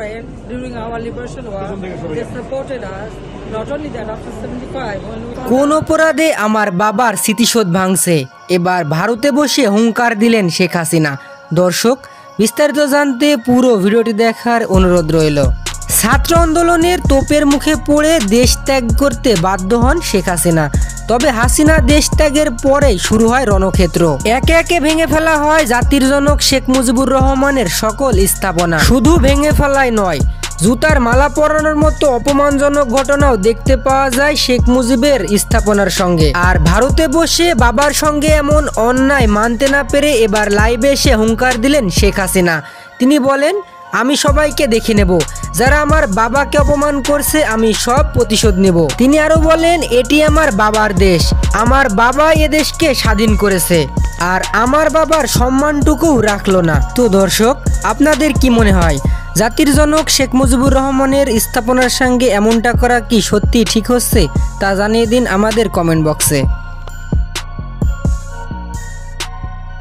During our liberation war, they supported us. Not only that, after 75, when we কোন অপরাধে আমার বাবার স্মৃতিশোধ ভাঙছে, এবার ভারতে বসে হুঙ্কার দিলেন শেখ হাসিনা। দর্শক, বিস্তারিত জানতে পুরো ভিডিওটি দেখার অনুরোধ রইল। ছাত্র আন্দোলনের তোপের মুখে পড়ে দেশ ত্যাগ করতে বাধ্য হন শেখ হাসিনা। তবে হাসিনা দেশ ত্যাগের পরেই শুরু হয় রণক্ষেত্র। একে একে ভেঙে ফেলা হয় জাতির জনক শেখ মুজিবুর রহমানের সকল স্থাপনা। শুধু ভেঙে ফেলাই নয়, জুতার মালা পরানোর মতো অপমানজনক ঘটনাও দেখতে পাওয়া যায় শেখ মুজিবের স্থাপনার সঙ্গে। আর ভারতে বসে বাবার সঙ্গে এমন অন্যায় মানতে না পেরে এবার লাইভে এসে হুঙ্কার দিলেন শেখ হাসিনা। তিনি বলেন, আমি সবাইকে দেখে নেব, যারা আমার বাবাকে অপমান করছে আমি সব প্রতিশোধ নেব। তিনি আরো বলেন, এটি আমার বাবার দেশ, আমার বাবা এ দেশকে স্বাধীন করেছে, আর আমার বাবার সম্মানটুকুও রাখলো না। তো দর্শক, আপনাদের কি মনে হয়, জাতির জনক শেখ মুজিবুর রহমানের স্থাপনার সঙ্গে এমনটা করা কি সত্যি ঠিক হচ্ছে? তা জানিয়ে দিন আমাদের কমেন্ট বক্সে।